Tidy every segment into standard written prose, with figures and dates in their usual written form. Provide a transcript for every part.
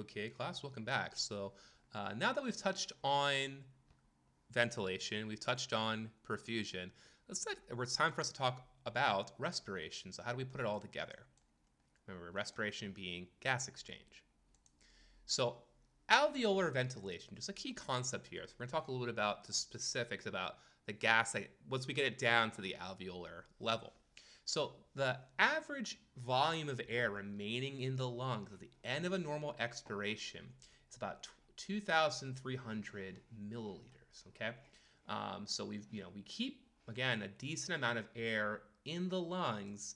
Okay, class, welcome back. So now that we've touched on ventilation, we've touched on perfusion, it's time for us to talk about respiration. So how do we put it all together? Remember, respiration being gas exchange. So alveolar ventilation, just a key concept here. So we're going to talk a little bit about the specifics about the gas once we get it down to the alveolar level. So the average volume of air remaining in the lungs at the end of a normal expiration is about 2,300 milliliters. Okay, so we keep again a decent amount of air in the lungs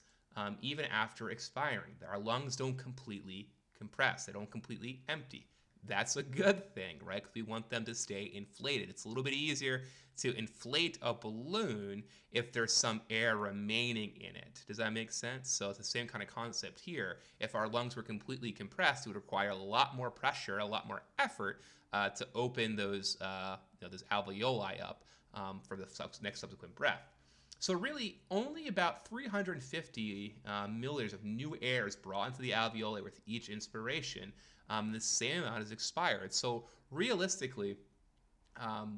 even after expiring. Our lungs don't completely compress; they don't completely empty. That's a good thing, right? Because we want them to stay inflated. It's a little bit easier to inflate a balloon if there's some air remaining in it. Does that make sense? So it's the same kind of concept here. If our lungs were completely compressed, it would require a lot more pressure, a lot more effort to open those alveoli up for the next subsequent breath. So really, only about 350 milliliters of new air is brought into the alveoli with each inspiration. The same amount is expired. So realistically,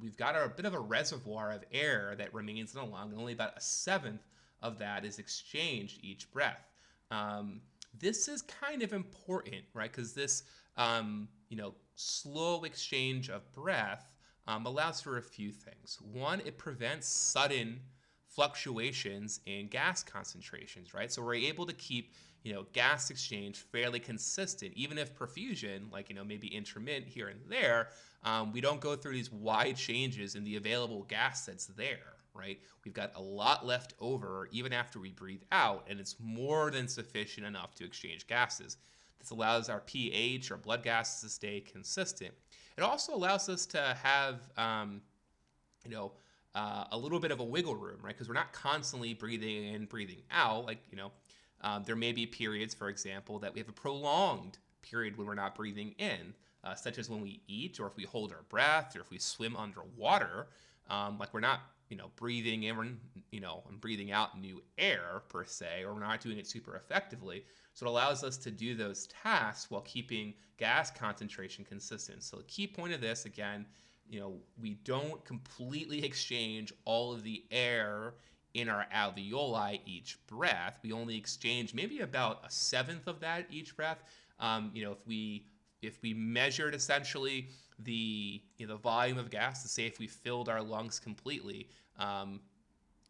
we've got a bit of a reservoir of air that remains in the lung, and only about a seventh of that is exchanged each breath. This is kind of important, right? Because this, slow exchange of breath allows for a few things. One, it prevents sudden fluctuations in gas concentrations, right? So we're able to keep gas exchange fairly consistent, even if perfusion, like maybe intermittent here and there, we don't go through these wide changes in the available gas that's there, right? We've got a lot left over even after we breathe out, and it's more than sufficient enough to exchange gases. This allows our pH, our blood gases, to stay consistent. It also allows us to have, a little bit of a wiggle room, right? Because we're not constantly breathing in, breathing out. There may be periods, for example, that we have a prolonged period when we're not breathing in, such as when we eat, or if we hold our breath, or if we swim underwater. We're not, breathing in, and breathing out new air per se, or we're not doing it super effectively. So it allows us to do those tasks while keeping gas concentration consistent. So the key point of this, again, we don't completely exchange all of the air in our alveoli each breath. We only exchange maybe about a seventh of that each breath. If we measured essentially the volume of gas to say if we filled our lungs completely, it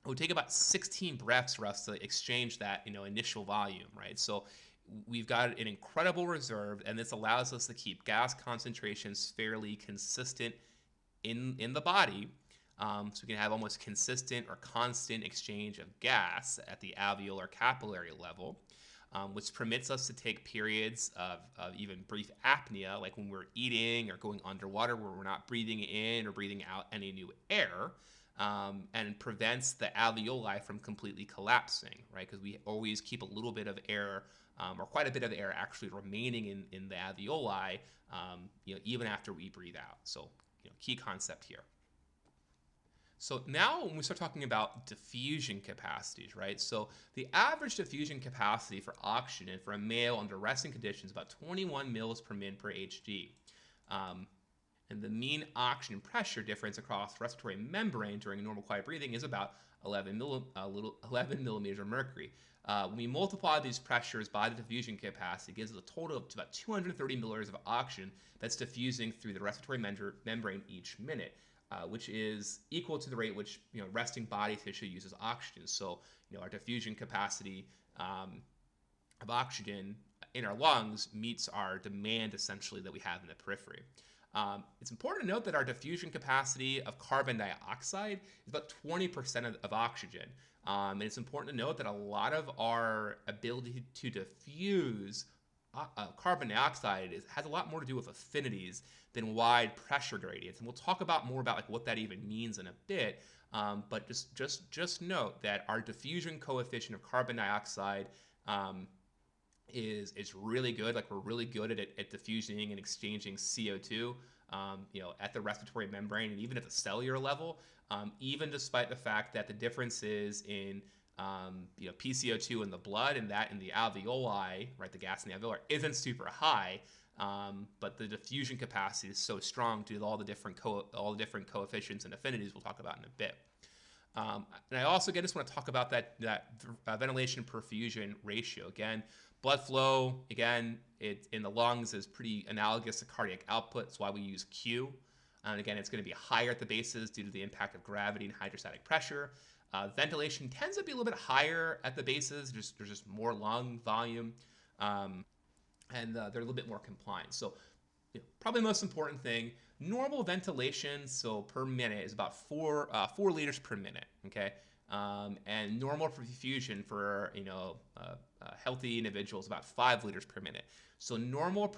would take about 16 breaths for us to exchange that initial volume, right? So we've got an incredible reserve, and this allows us to keep gas concentrations fairly consistent in the body, so we can have almost consistent or constant exchange of gas at the alveolar capillary level, which permits us to take periods of even brief apnea, like when we're eating or going underwater, where we're not breathing in or breathing out any new air, and prevents the alveoli from completely collapsing, right? Because we always keep a little bit of air, or quite a bit of air actually remaining in the alveoli, even after we breathe out. So, key concept here. So now when we start talking about diffusion capacities, right? So the average diffusion capacity for oxygen for a male under resting conditions is about 21 mils per min per Hg. And the mean oxygen pressure difference across respiratory membrane during normal quiet breathing is about 11 millimeters of mercury. When we multiply these pressures by the diffusion capacity, it gives us a total of about 230 milliliters of oxygen that's diffusing through the respiratory membrane each minute, which is equal to the rate which resting body tissue uses oxygen. So our diffusion capacity of oxygen in our lungs meets our demand essentially that we have in the periphery. It's important to note that our diffusion capacity of carbon dioxide is about 20% of oxygen. And it's important to note that a lot of our ability to diffuse carbon dioxide has a lot more to do with affinities than wide pressure gradients. And we'll talk about more about what that even means in a bit. But just note that our diffusion coefficient of carbon dioxide is really good. Like, we're really good at diffusing and exchanging CO2, at the respiratory membrane and even at the cellular level, even despite the fact that the differences in PCO2 in the blood and that in the alveoli, right, the gas in the alveoli, isn't super high. but the diffusion capacity is so strong due to all the different coefficients and affinities we'll talk about in a bit. And I also, again, just want to talk about that ventilation perfusion ratio. Again, blood flow, again, in the lungs is pretty analogous to cardiac output. That's why we use Q. And again, it's going to be higher at the bases due to the impact of gravity and hydrostatic pressure. Ventilation tends to be a little bit higher at the bases. There's just more lung volume, and they're a little bit more compliant. So probably the most important thing, normal ventilation, so per minute, is about 4 liters per minute, okay? And normal perfusion for healthy individuals about 5 liters per minute. So normal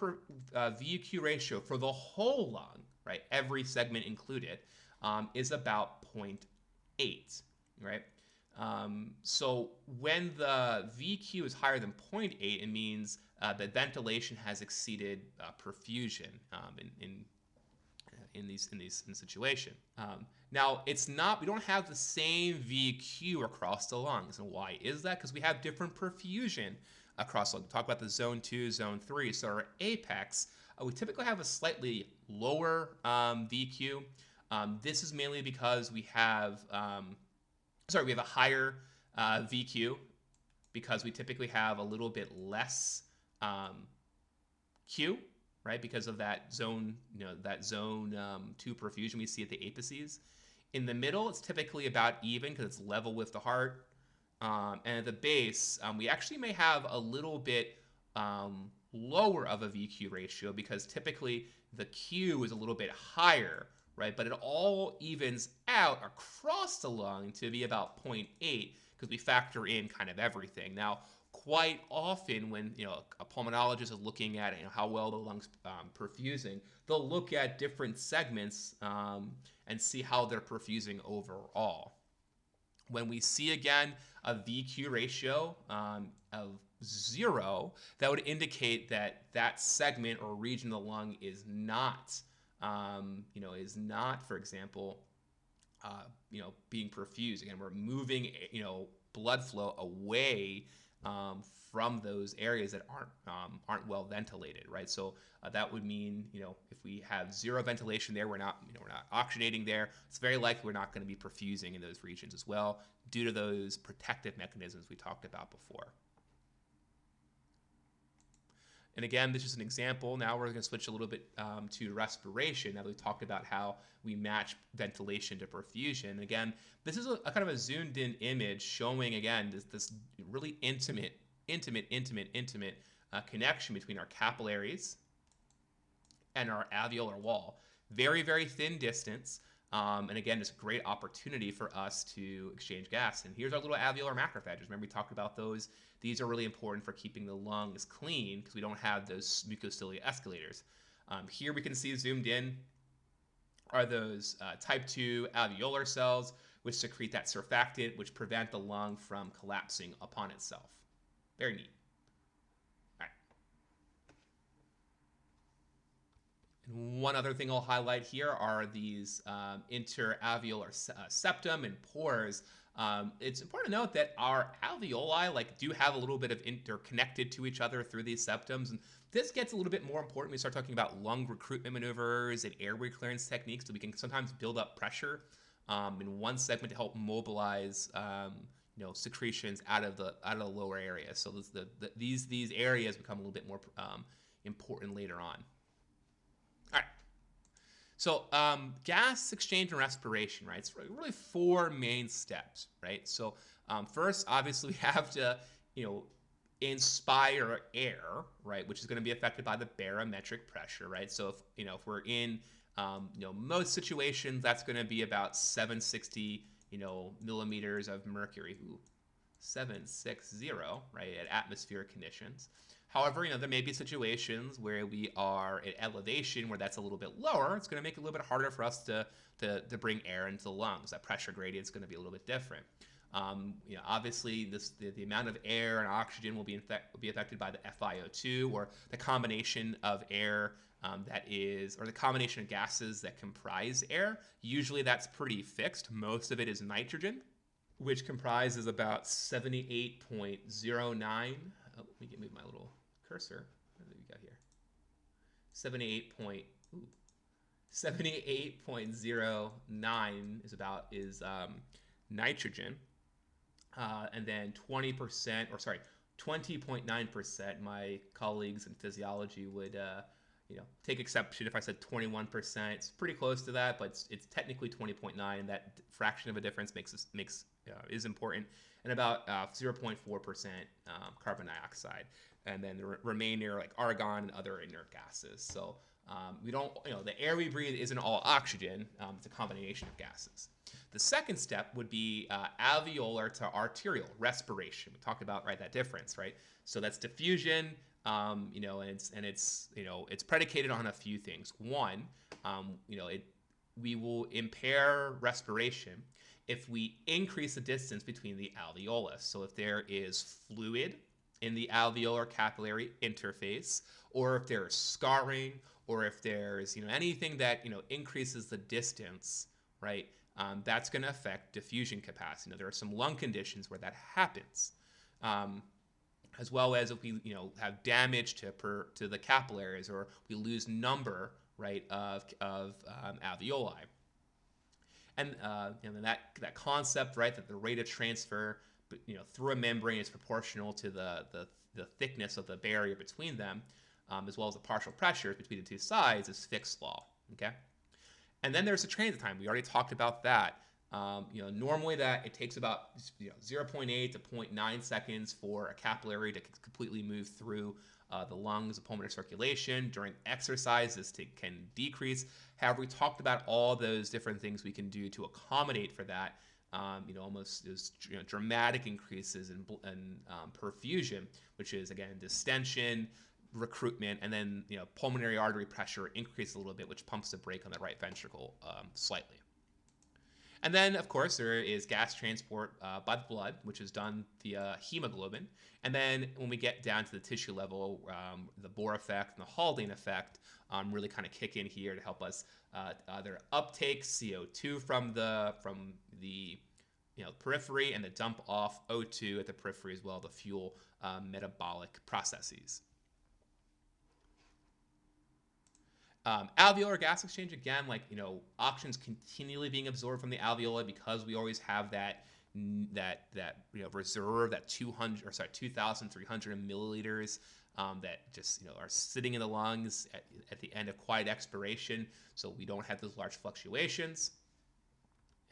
VQ ratio for the whole lung, right, every segment included, is about 0.8, right? So when the VQ is higher than 0.8, it means that ventilation has exceeded perfusion in this situation. Now, we don't have the same VQ across the lungs. And why is that? Because we have different perfusion across the lungs. We talk about the zone 2, zone 3. So our apex, we typically have a slightly lower VQ. This is mainly because we have a higher VQ because we typically have a little bit less Q, right? Because of that zone, zone 2 perfusion we see at the apices. In the middle, it's typically about even because it's level with the heart. And at the base, we actually may have a little bit lower of a VQ ratio because typically the Q is a little bit higher, right? But it all evens out across the lung to be about 0.8 because we factor in kind of everything. Now, quite often when a pulmonologist is looking at how well the lungs perfusing, they'll look at different segments and see how they're perfusing overall. When we see again a VQ ratio of 0, that would indicate that that segment or region of the lung is not, for example, being perfused. Again, we're moving, blood flow away from those areas that aren't well ventilated, right? So that would mean, if we have 0 ventilation there, we're not oxygenating there. It's very likely we're not going to be perfusing in those regions as well, due to those protective mechanisms we talked about before. And again, this is an example. Now we're going to switch a little bit to respiration. Now that we talked about how we match ventilation to perfusion. Again, this is a kind of a zoomed in image showing, again, this really intimate connection between our capillaries and our alveolar wall. Very, very thin distance. And again, it's a great opportunity for us to exchange gas. And here's our little alveolar macrophages. Remember we talked about those. These are really important for keeping the lungs clean because we don't have those mucocilia escalators. Here we can see zoomed in are those type 2 alveolar cells, which secrete that surfactant, which prevent the lung from collapsing upon itself. Very neat. All right. And one other thing I'll highlight here are these interalveolar septum and pores. It's important to note that our alveoli do have a little bit of interconnected to each other through these septums, and this gets a little bit more important when we start talking about lung recruitment maneuvers and airway clearance techniques. So we can sometimes build up pressure in one segment to help mobilize secretions out of the lower areas. So these areas become a little bit more important later on. All right. So gas exchange and respiration, right? It's really 4 main steps, right? So first, obviously, we have to, inspire air, right, which is going to be affected by the barometric pressure, right? So if we're in, most situations, that's going to be about 760, millimeters of mercury. 760, right, at atmospheric conditions. However, there may be situations where we are at elevation where that's a little bit lower. It's going to make it a little bit harder for us to bring air into the lungs. That pressure gradient is going to be a little bit different. Obviously, the amount of air and oxygen will be affected by the FiO2, or the combination of air or the combination of gases that comprise air. Usually that's pretty fixed. Most of it is nitrogen, which comprises about 78.09. Oh, let me move my little cursor. What do we got here? 78 point, ooh, 78.09 is nitrogen, and then 20%, or sorry, 20.9%. My colleagues in physiology would take exception if I said 21%. It's pretty close to that, but it's technically 20.9. That fraction of a difference is important. And about 0.4% carbon dioxide, and then the remainder like argon and other inert gases. So we don't, the air we breathe isn't all oxygen. It's a combination of gases. The second step would be alveolar to arterial respiration. We talked about that difference, right? So that's diffusion, and it's predicated on a few things. One, we will impair respiration if we increase the distance between the alveolus. So if there is fluid in the alveolar capillary interface, or if there's scarring, or if there's anything that increases the distance, right? That's going to affect diffusion capacity. Now, there are some lung conditions where that happens, as well as if we have damage to the capillaries, or we lose number, right, of alveoli. And that concept, right, that the rate of transfer through a membrane is proportional to the thickness of the barrier between them, as well as the partial pressure between the two sides, is Fick's law. Okay. And then there's the transit time. We already talked about that. Normally that it takes about 0.8 to 0.9 seconds for a capillary to completely move through the lungs, the pulmonary circulation. During exercise, this can decrease. However, we talked about all those different things we can do to accommodate for that. Almost those dramatic increases in perfusion, which is again distension, recruitment, and then pulmonary artery pressure increases a little bit, which pumps the brake on the right ventricle slightly. And then, of course, there is gas transport by the blood, which is done via hemoglobin. And then when we get down to the tissue level, the Bohr effect and the Haldane effect really kind of kick in here to help us either uptake CO2 from the periphery, and the dump off O2 at the periphery as well to fuel metabolic processes. Alveolar gas exchange, again, oxygen's continually being absorbed from the alveoli because we always have that reserve, that 2,300 milliliters that just are sitting in the lungs at the end of quiet expiration, so we don't have those large fluctuations.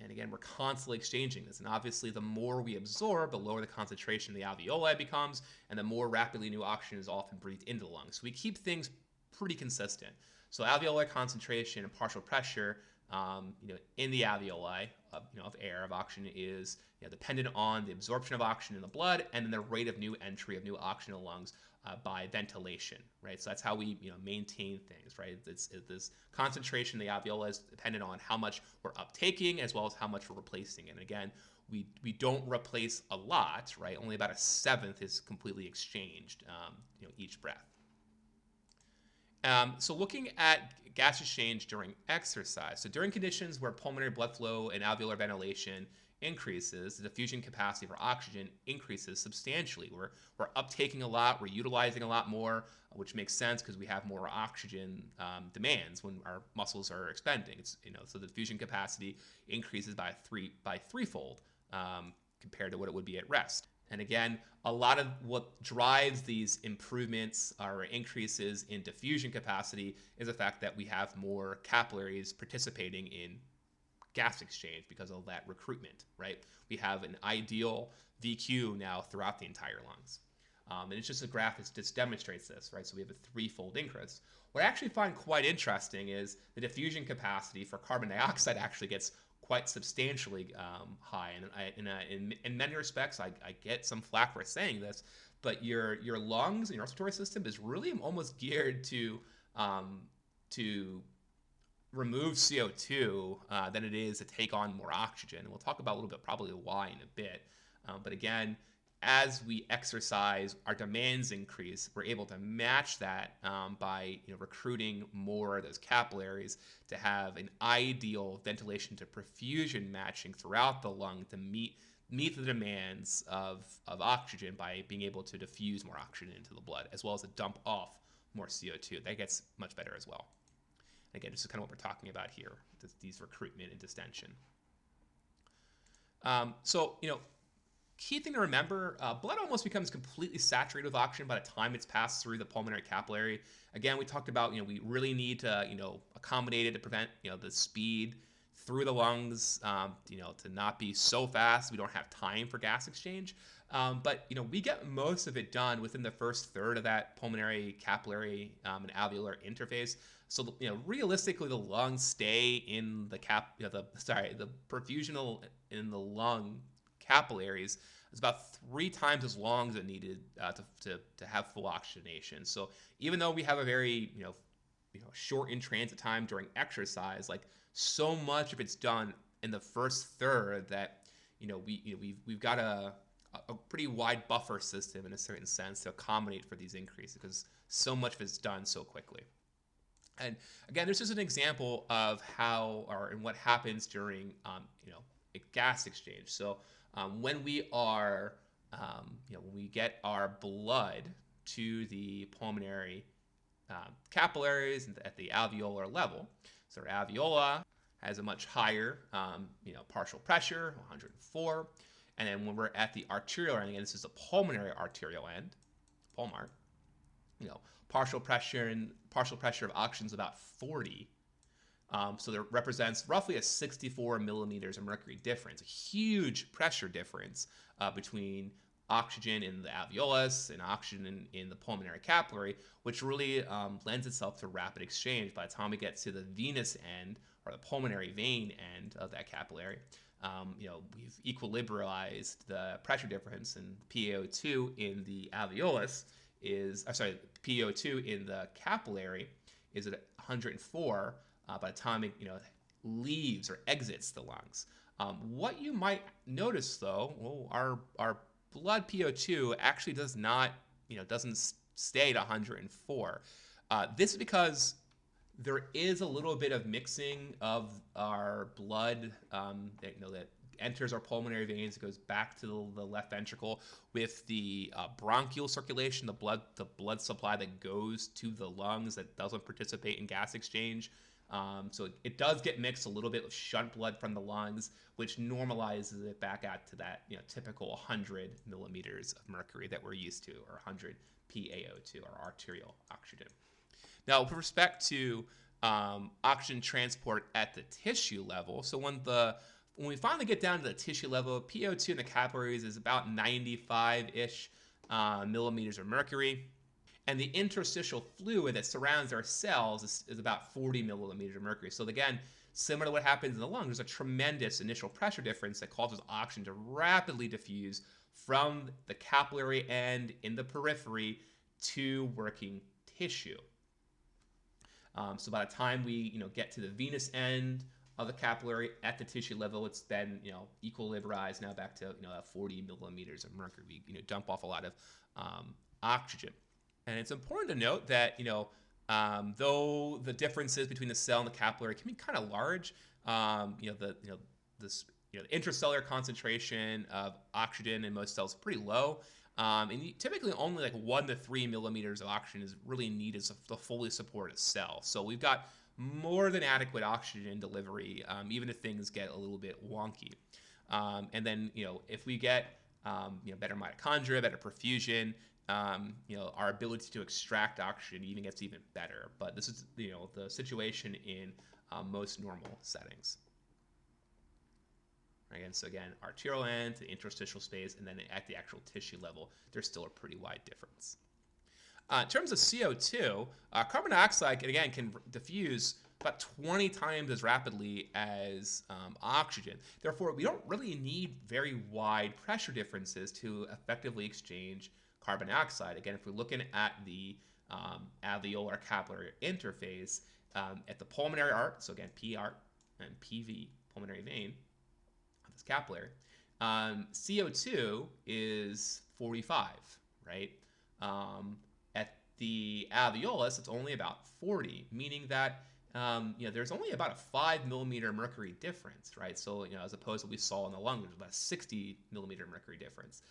And again, we're constantly exchanging this, and obviously the more we absorb, the lower the concentration of the alveoli becomes, and the more rapidly new oxygen is often breathed into the lungs. So we keep things pretty consistent. So alveolar concentration and partial pressure, in the alveoli of air, of oxygen, is dependent on the absorption of oxygen in the blood, and then the rate of new entry of new oxygen in the lungs by ventilation, right? So that's how we maintain things, right? This concentration in the alveoli is dependent on how much we're uptaking as well as how much we're replacing. And again, we don't replace a lot, right? Only about 1/7 is completely exchanged, each breath. So looking at gas exchange during exercise. So during conditions where pulmonary blood flow and alveolar ventilation increases, the diffusion capacity for oxygen increases substantially. We're uptaking a lot, we're utilizing a lot more, which makes sense because we have more oxygen demands when our muscles are expending. So the diffusion capacity increases by threefold compared to what it would be at rest. And again, a lot of what drives these improvements or increases in diffusion capacity is the fact that we have more capillaries participating in gas exchange because of that recruitment, right? We have an ideal VQ now throughout the entire lungs. And it's just a graph that just demonstrates this, right? So we have a threefold increase. What I actually find quite interesting is the diffusion capacity for carbon dioxide actually gets quite substantially high, and in many respects, I get some flack for saying this, but your lungs and your respiratory system is really almost geared to remove CO2 than it is to take on more oxygen. And we'll talk about a little bit probably why in a bit. But again, as we exercise, our demands increase. We're able to match that by recruiting more of those capillaries to have an ideal ventilation to perfusion matching throughout the lung to meet the demands of oxygen by being able to diffuse more oxygen into the blood, as well as to dump off more CO2. That gets much better as well. Again, this is kind of what we're talking about here, these recruitment and distension. So, key thing to remember, blood almost becomes completely saturated with oxygen by the time it's passed through the pulmonary capillary. Again, we talked about, we really need to, accommodate it to prevent, the speed through the lungs, to not be so fast we don't have time for gas exchange. But, we get most of it done within the first third of that pulmonary capillary and alveolar interface. So, realistically, the lungs stay in the the perfusional in the lung capillaries is about 3 times as long as it needed to have full oxygenation. So even though we have a very short in transit time during exercise, like so much of it's done in the first third that we've got a pretty wide buffer system in a certain sense to accommodate for these increases because so much of it's done so quickly. And again, this is an example of how and what happens during a gas exchange. So when we are when we get our blood to the pulmonary capillaries at the alveolar level, so our alveola has a much higher partial pressure, 104, and then when we're at the arterial end, again, this is the pulmonary arterial end, pulmar, partial pressure of oxygen is about 40. So that represents roughly a 64 millimeters of mercury difference, a huge pressure difference between oxygen in the alveolus and oxygen in the pulmonary capillary, which really lends itself to rapid exchange. By the time we get to the venous end or the pulmonary vein end of that capillary, we've equilibrialized the pressure difference, and PaO2 in the alveolus PaO2 in the capillary is at 104. By the time it leaves or exits the lungs. What you might notice though, our blood PO2 actually does not doesn't stay at 104. This is because there is a little bit of mixing of our blood that enters our pulmonary veins. It goes back to the left ventricle with the bronchial circulation, the blood supply that goes to the lungs that doesn't participate in gas exchange. So it does get mixed a little bit with shunt blood from the lungs, which normalizes it back out to that typical 100 millimeters of mercury that we're used to, or 100 PaO2, or arterial oxygen. Now, with respect to oxygen transport at the tissue level, so when we finally get down to the tissue level, PaO2 in the capillaries is about 95-ish millimeters of mercury. And the interstitial fluid that surrounds our cells is about 40 millimeters of mercury. So again, similar to what happens in the lung, there's a tremendous initial pressure difference that causes oxygen to rapidly diffuse from the capillary end in the periphery to working tissue. So by the time we get to the venous end of the capillary at the tissue level, it's then equilibrized now back to 40 millimeters of mercury. We dump off a lot of oxygen. And it's important to note that, though the differences between the cell and the capillary can be kind of large, the intracellular concentration of oxygen in most cells is pretty low. And typically only like 1 to 3 millimeters of oxygen is really needed to fully support a cell. So we've got more than adequate oxygen delivery, even if things get a little bit wonky. And then, if we get, better mitochondria, better perfusion, our ability to extract oxygen even gets even better. But this is, the situation in most normal settings. Again, so again, arterial end to interstitial space, and then at the actual tissue level, there's still a pretty wide difference. In terms of CO2, carbon dioxide, again, can diffuse about 20 times as rapidly as oxygen. Therefore, we don't really need very wide pressure differences to effectively exchange carbon dioxide. Again, if we're looking at the alveolar capillary interface at the pulmonary arc, so again, P arc and PV, pulmonary vein, of this capillary, CO2 is 45, right? At the alveolus, it's only about 40, meaning that There's only about a 5 millimeter mercury difference, right? So, as opposed to what we saw in the lung, there's about a 60 millimeter mercury difference.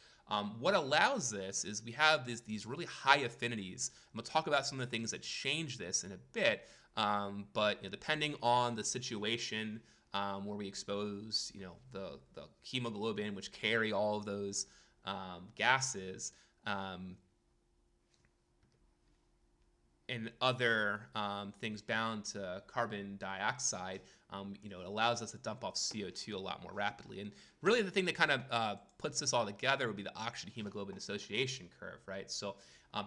What allows this is we have these really high affinities. I'm going to talk about some of the things that change this in a bit, but depending on the situation where we expose, the hemoglobin, which carry all of those gases, and other things bound to carbon dioxide, it allows us to dump off CO2 a lot more rapidly. And really the thing that kind of puts this all together would be the oxygen hemoglobin dissociation curve, right? So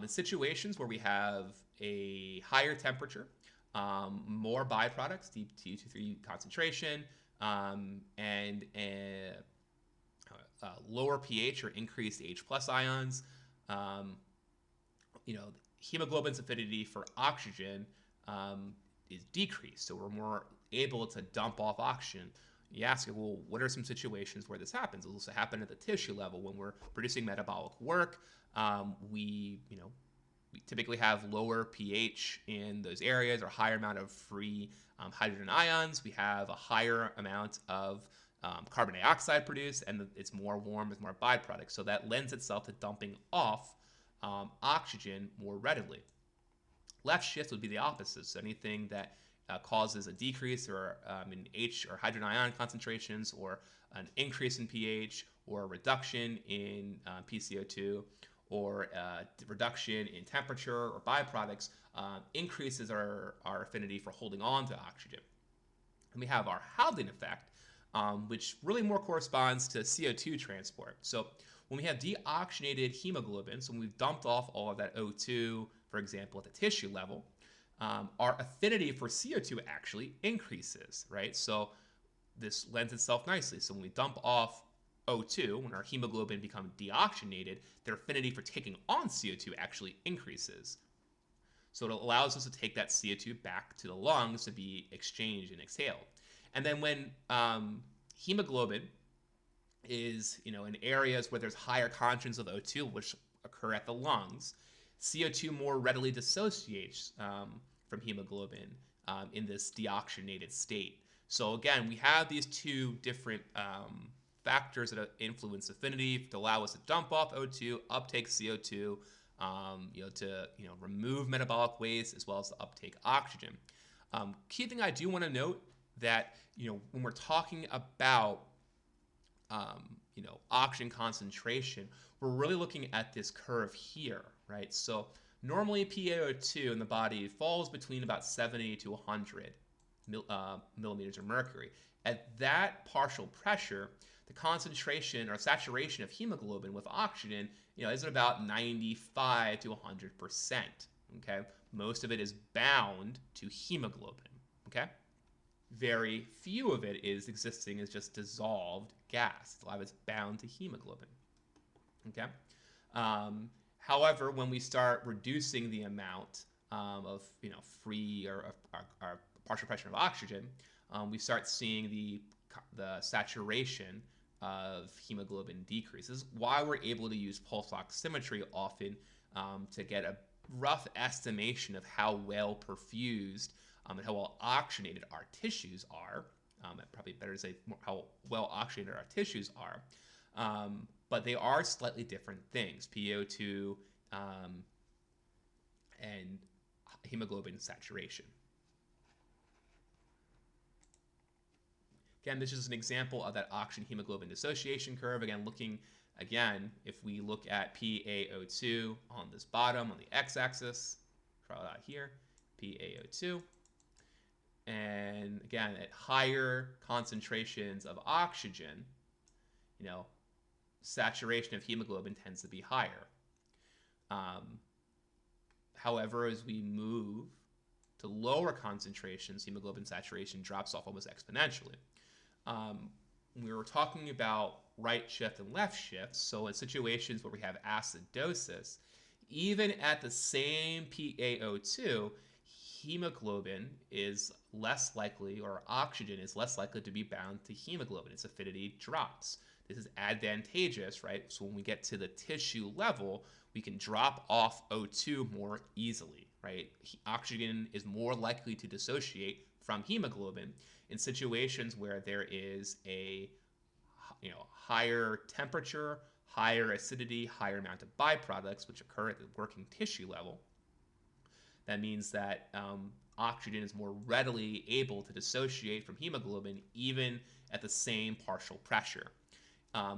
in situations where we have a higher temperature, more byproducts, deep T2-3 concentration, and a lower pH or increased H plus ions, hemoglobin's affinity for oxygen is decreased, so we're more able to dump off oxygen. You ask, well, what are some situations where this happens? It'll also happen at the tissue level when we're producing metabolic work. We typically have lower pH in those areas or higher amount of free hydrogen ions. We have a higher amount of carbon dioxide produced, and it's more warm, it's more byproducts. So that lends itself to dumping off oxygen more readily. Left shift would be the opposite. So anything that causes a decrease or in H or hydrogen ion concentrations, or an increase in pH, or a reduction in PCO2, or a reduction in temperature or byproducts, increases our affinity for holding on to oxygen. And we have our Haldane effect, which really more corresponds to CO2 transport. So when we have deoxygenated hemoglobin, so when we've dumped off all of that O2, for example, at the tissue level, our affinity for CO2 actually increases, right? So this lends itself nicely. So when we dump off O2, when our hemoglobin becomes deoxygenated, their affinity for taking on CO2 actually increases. So it allows us to take that CO2 back to the lungs to be exchanged and exhaled. And then when hemoglobin is, in areas where there's higher concentrations of O2, which occur at the lungs, CO2 more readily dissociates from hemoglobin in this deoxygenated state. So again, we have these two different factors that influence affinity to allow us to dump off O2, uptake CO2, to remove metabolic waste, as well as to uptake oxygen. Key thing I do want to note that when we're talking about oxygen concentration, we're really looking at this curve here, right? So normally PaO2 in the body falls between about 70 to 100 millimeters of mercury. At that partial pressure, the concentration or saturation of hemoglobin with oxygen, is at about 95 to 100%. Okay, most of it is bound to hemoglobin. Okay, very few of it is existing as just dissolved gas. A lot of it's bound to hemoglobin. Okay. However, when we start reducing the amount of free or partial pressure of oxygen, we start seeing the saturation of hemoglobin decreases. Why we're able to use pulse oximetry often to get a rough estimation of how well perfused and how well oxygenated our tissues are. Probably better to say how well oxygenated our tissues are. But they are slightly different things, PaO2 and hemoglobin saturation. Again, this is an example of that oxygen hemoglobin dissociation curve. If we look at PaO2 on this bottom, on the x-axis, draw it out here, PaO2. And again, at higher concentrations of oxygen, saturation of hemoglobin tends to be higher. However, as we move to lower concentrations, hemoglobin saturation drops off almost exponentially. We were talking about right shift and left shift. So in situations where we have acidosis, even at the same PaO2, hemoglobin is less likely, or oxygen is less likely to be bound to hemoglobin. Its affinity drops. This is advantageous, right? So when we get to the tissue level, we can drop off O2 more easily, right? Oxygen is more likely to dissociate from hemoglobin in situations where there is a higher temperature, higher acidity, higher amount of byproducts which occur at the working tissue level. That means that oxygen is more readily able to dissociate from hemoglobin even at the same partial pressure.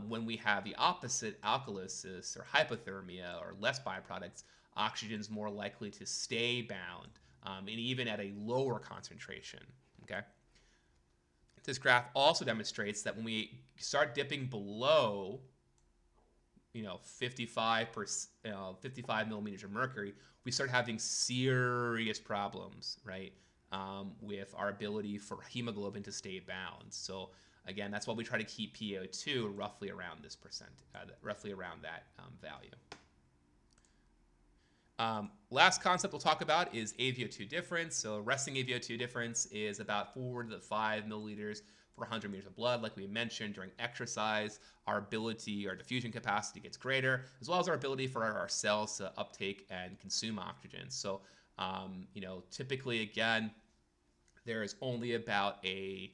When we have the opposite, alkalosis or hypothermia or less byproducts, oxygen is more likely to stay bound, and even at a lower concentration. Okay. This graph also demonstrates that when we start dipping below 55 millimeters of mercury, we start having serious problems, right, with our ability for hemoglobin to stay bound. So again, that's why we try to keep PaO2 roughly around this roughly around that value. Last concept we'll talk about is AVO2 difference. So resting AVO2 difference is about 4 to 5 milliliters per 100 meters of blood. Like we mentioned, during exercise, our diffusion capacity gets greater, as well as our ability for our cells to uptake and consume oxygen. So, typically, again, there is only about a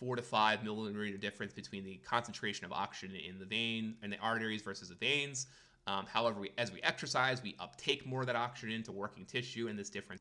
4 to 5 milliliter difference between the concentration of oxygen in the vein and the arteries versus the veins. However, as we exercise, we uptake more of that oxygen into working tissue, and this difference